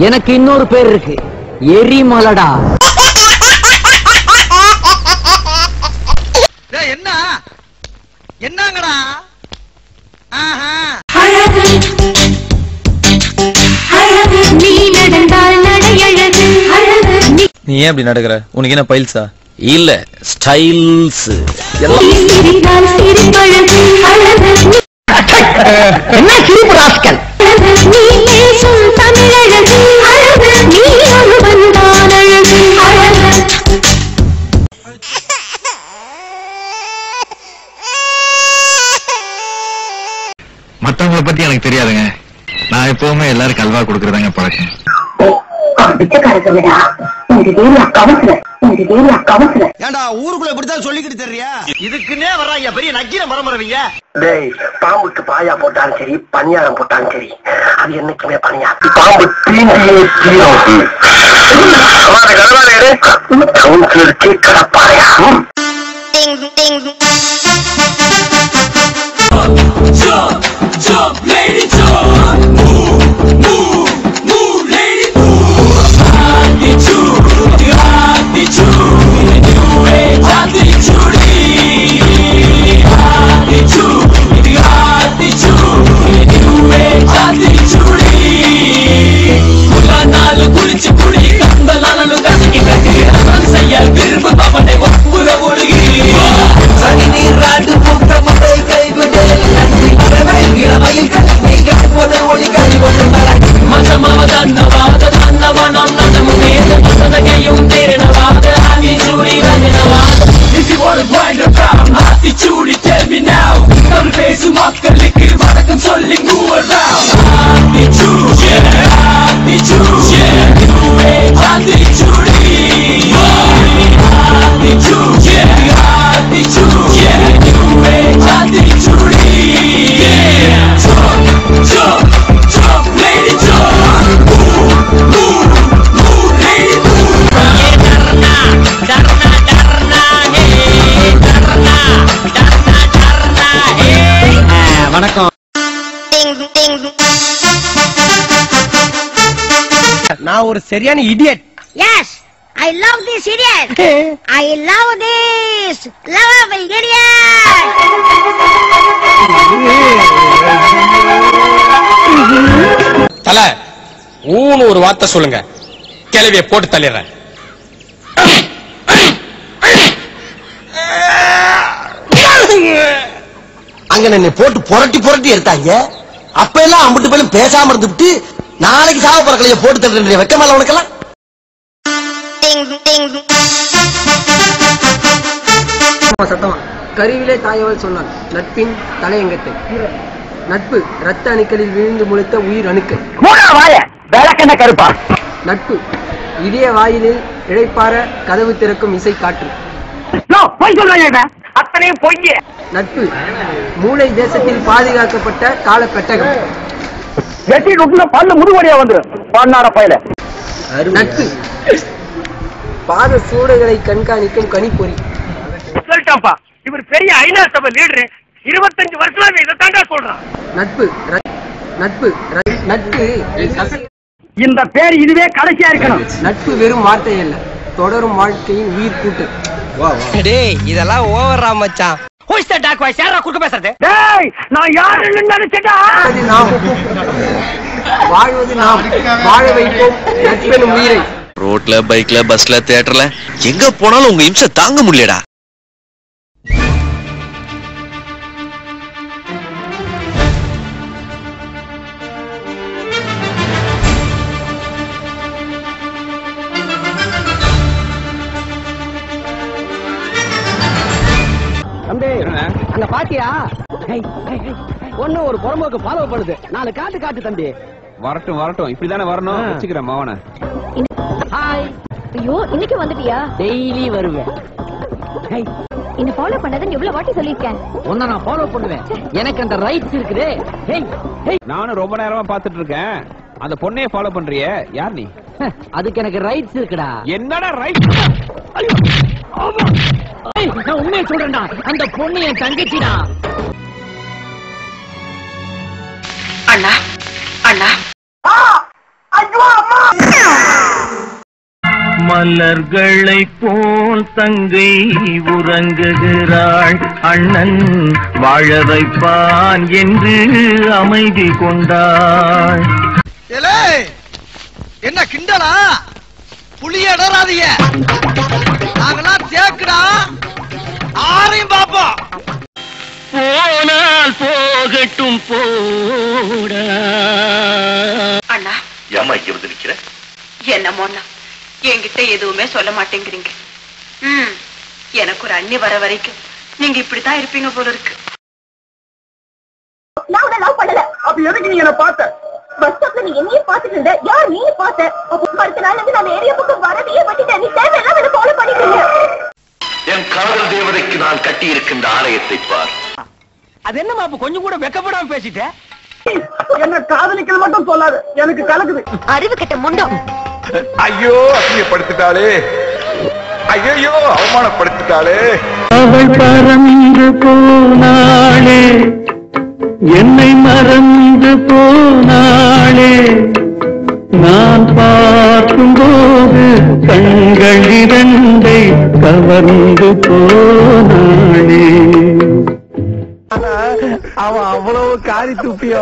எனக்கு இன்னொரு பேர் இருக்கு, எரிமலடா. என்ன என்னங்கடா? நீ ஏன் அப்படி நடக்கிற? உனக்கு என்ன பைல்ஸா? இல்ல, ஸ்டைல்ஸ். என்ன சிரிப்பு ராஸ்கல்? மத்தவங்களை பத்தி எனக்கு தெரியாதுங்க. நான் எப்பவுமே எல்லாரும் கல்வா கொடுக்கறதாங்க பழக்கம். ஏண்டா ஊருக்குள்ள இப்படித்தான் சொல்லிக்கிட்டு தெரியா? இதுக்குன்னே வர்றாங்க பெரிய நக்கீர மரமறவங்க. டேய், பாம்புக்கு பாயா போட்டாலும் சரி, பணியாரம் போட்டாலும் சரி, அது என்னைக்குமே பணியா. பாம்பு தீண்டியே தீரும். கடப்பாறையா? Jump, lady, jump. Move, move, move, lady, move. Attitude. New age attitude. New age attitude. Kulanalu kulichi kuli, kandalalu kasiki kaki. Ansaya virbu babane vappura oligi. Sani ni radu mukta matai kai gude. Ilamayil kaliga pone oligi oligi. Masama dannavada dannavanam nadamuneda masadagayum terenavada. Attitude rangenavada. If you wanna grind around, attitude tell me now. Come face makkalukku vadakam solli move around. Attitude, yeah, attitude, yeah. New age attitude. Attitude, yeah, attitude, yeah. New age attitude. Yeah. Jump, lady, jump. Move, lady, move. Darna, hey. Darna, hey. வணக்கம். நான் ஒரு சரியான idiot. Yes, I love this idiot. I love this lovable idiot. தல ஊன்னு ஒரு வார்த்தை சொல்லுங்க, கிளவிய போட்டு தள்ளிடுறேன். அங்க நின்னு போட்டு புரட்டி எடுத்தாங்க. அப்ப எல்லாம் அம்பிட்டு பேரும் பேசாம இருந்துட்டு நாளைக்கு சாவ பறக்கலைய போட்டு தள்ளுற வெக்கமால உனக்கெல்லாம். சத்தமா கருவிலே தாயவள் சொன்னாள், நட்பின் தலையங்கத்தை. நட்பு ரத்த அணுக்களில் விழுந்து முளைத்த உயிர் அணுக்கள். கருப்பா நட்பு இதய வாயிலில் இழைப்பார கதவு திறக்கும் இசை காற்று. அத்தனையும் பொய்ய. நட்பு மூளை தேசத்தில் பாதுகாக்கப்பட்ட கால பெட்டகம். பல்ல முதுவடியா வந்துடும் பாண்டாட பயில. நட்பு பாத சூடுகளை கண்காணிக்கும் கணிப்பொறி. சொல்லிட்டாப்பா, இவர் பெரிய ஐநா சபை லீடர். 25 வருஷமா இதைத்தாண்டா சொல்றான். நட்பு நட்பு நட்பு இந்த பேர் இதுவே கடைசியா இருக்கணும். நட்பு வெறும் வார்த்தை அல்ல, தொடரும் வாழ்க்கையின் உயிர் கூட்டு. டேய் இதெல்லாம் ஓவரா மச்சான். Who is the dark voice? யாரா குறுக்க பேசுறது? டேய் நான் யாருன்னு நினைச்சடா. வாழ்வது நாம், வாழ வைப்போம் நட்பெனும் உயிரை. ரோட்ல, பைக்ல, பஸ்ல, தியேட்டர்ல எங்க போனாலும் உங்க இம்சை தாங்க முடியலடா. அங்க பாத்தியா, ஒண்ணு ஒரு புறம்போக்கு ஃபாலோ பண்ணுது. 4 காட்டு தம்பி. வரட்டும், இப்படிதானே வரணும். வச்சுக்கிறேன் மாவன. ஹாய். ஐயோ, இன்னைக்கு வந்துட்டியா? டெய்லி வருவேன். என்ன ஃபாலோ பண்ணதுன்னு எவ்வளவு வாட்டி சொல்லிருக்கேன். உன்னை நான் ஃபாலோ பண்ணுவேன், எனக்கு அந்த ரைட்ஸ் இருக்குதே. நானும் ரொம்ப நேரமா பாத்துட்டு இருக்கேன். அந்த பொண்ணையே ஃபாலோ பண்றியே, யார் நீ? அதுக்கு எனக்கு ரைட்ஸ் இருக்குடா. என்னடா ரைட்? நான் உண்மையை சொல்றேன்டா, அந்த பொண்ணு என் தங்கச்சிடா. அண்ணா ஐயோ அம்மா. மலர்களை போல் தங்கை உறங்குகிறாள், அண்ணன் வாழ வைப்பான் என்று அமைதி கொண்டாள். என்ன கிண்டலா? புளிய இடறாதீங்க, நாங்கெல்லாம் தேக்குடா, ஆரையும் பாப்போம். போனால் போகட்டும் போட. அண்ணா ஏமா இங்க வந்து நிக்கிற? என்னமோண்ணா என்கிட்ட எதுவுமே சொல்ல மாட்டேங்கிறீங்க. எனக்கு ஒரு அண்ணி வர வரைக்கும் நீங்க இப்படித்தான் இருப்பீங்க போல இருக்கு. நான் உன்னை லவ் பண்ணல. அப்ப எதுக்கு நீ என்ன பார்த்த? பஸ் ஸ்டாப்ல நீ என்னையே பார்த்துட்டு இருந்த. யார் நீ பார்த்த? அப்ப அடுத்த நாள்ல இருந்து நான் ஏரியா பக்கம் வரதையே பத்திட்டேன். நீ தேவையெல்லாம் என்ன ஃபாலோ பண்ணிட்டீங்க. என் காதல் தேவதைக்கு நான் கட்டி இருக்கின்ற ஆலயத்தை பார். அது என்ன மாப்பு கொஞ்சம் கூட வெக்கப்படாம பேசிட்ட? என்ன காதலிக்கிறது மட்டும் சொல்லாது, எனக்கு கலக்குது. அறிவு கெட்ட முண்டம். ஐயோ அசிங்கப்படுத்திட்டாளே, ஐயோ அவமானப்படுத்திட்டாளே. அவள் பறந்து போனாளே, என்னை மறந்து போனாளே, நான் பார்க்கும்போது கண்கள் இரண்டை கவர்ந்து போனாளே. அவன் அவ்வளவு காரி துப்பியோ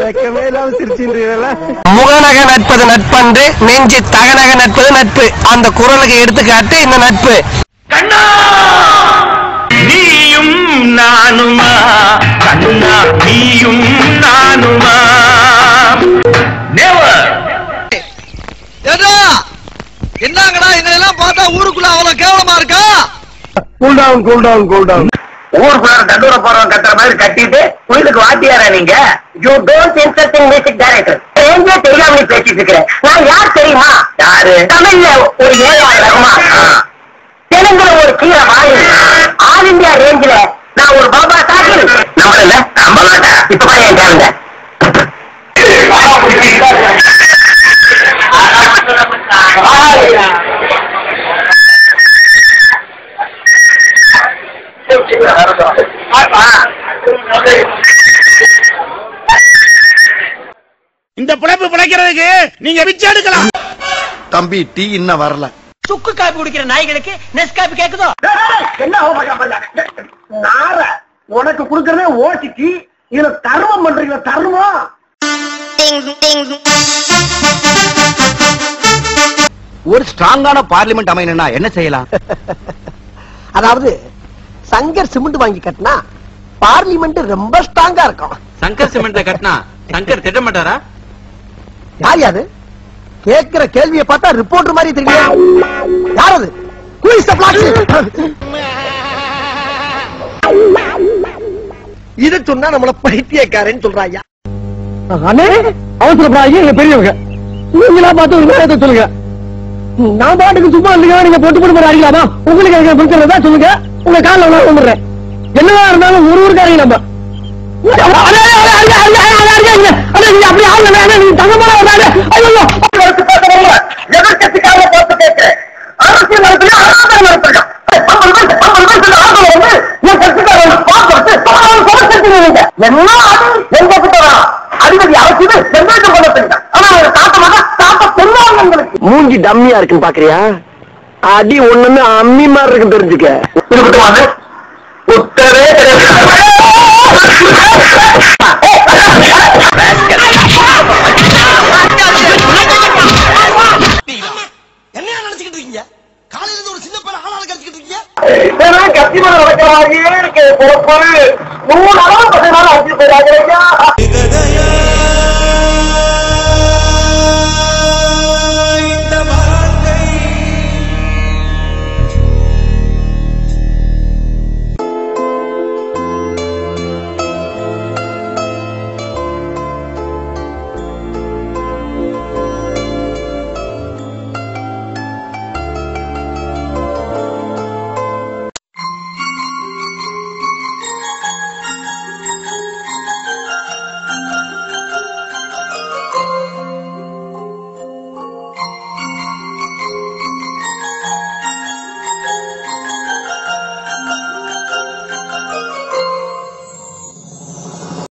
வெக்கமே இல்லாம சிரிச்சின்றீங்களா? முகநக நட்பது நட்பன்று, நெஞ்சு தகநக நட்பது நட்பு. அந்த குரலுக்கு எடுத்துக்காட்டு இந்த நட்பு. கண்ணா நீயும் நானுமா, கண்ணா நீயும் நானுமா. என்னங்கடா இதெல்லாம் பார்த்தா ஊருக்குள்ள அவ்வளவு கேவலமா இருக்கா? Cool down cool down cool down. ஊருக்குள்ள தண்டூர போறவன் கத்துற மாதிரி கட்டிட்டு கோயிலுக்கு வாத்தியாரா நீங்க? You don't insult music director. ஏஞ்சே தெரியாம நீ பேசிட்டு இருக்கிற. நான் யார் தெரியுமா? யாரு? தமிழ்ல ஒரு ஏஆர் ரஹ்மான், தெலுங்குல ஒரு கீர வாயு, ஆல் இந்தியா ரேஞ்சில நான் ஒரு பாபா சாஹிர். நம்மள நம்ப மாட்டேன். இப்ப என் கேளுங்க. இந்த பிழைப்பு பிழைக்கிறதுக்கு நீங்க பிச்சை எடுக்கலாம். தம்பி டீ இன்னும் வரல. சுக்கு காப்பி குடிக்கிற நாய்களுக்கு நெஸ் காப்பி கேக்குதோ? என்ன நார உனக்கு குடுக்கறதே ஓட்டிக்கு, இதுல தர்மம் பண்றீங்களா? தர்மம். ஒரு ஸ்ட்ராங்கான பார்லிமெண்ட் அமையணும்னா என்ன செய்யலாம்? அதாவது சங்கர் சிமெண்ட் வாங்கி கட்டினா பார்லிமெண்ட் ரொம்ப ஸ்ட்ராங்கா இருக்கும். சங்கர் சிமெண்ட்ல கட்டினா சங்கர் திட்ட மாட்டாரா? யார் யாரு கேட்கிற கேள்வியை பார்த்தா ரிப்போர்ட்டர் மாதிரி தெரியும். யார் அது? Who is the black sheep? இத சொன்னா நம்மள பைத்தியக்காரன்னு சொல்றாயா? அண்ணே அவசரப்படாதீங்க, எங்க பெரியவங்க. நீங்களா பார்த்து ஒரு நேரத்தை சொல்லுங்க. நான் பாட்டுக்கு சும்மா இல்லையா, நீங்க பொட்டு போட்டு அடிக்கலாமா? உங்களுக்கு எங்க பிடிக்கிறதா சொல்லுங்க, உங்க காலில் நான் வந்துடுறேன். என்னவா இருந்தாலும் ஒரு ஊருக்காரங்க நம்ம. அப்படி ஆளுங்க தங்கமான எதிர்கட்சிக்காக பார்த்து கேட்கிறேன். அரசியல் நடத்தினா அரசாங்கம் நடத்திருக்கான். மூஞ்சி டம்மியா இருக்குன்னு பாக்குறியா? அடி ஒண்ணுன்னு அம்மி மாதிரி இருக்கு தெரிஞ்சுக்க. உத்தரவே என்ன நினைச்சுக்கிட்டு இருக்கீங்க? காலையில இருந்து ஒரு சின்ன பையன் ஆளால கடிச்சிட்டு இருக்கீங்க. கத்திமரம் வைக்கிறாங்க. 3 அளவு 10 நாள் அடிச்சு போறாங்க.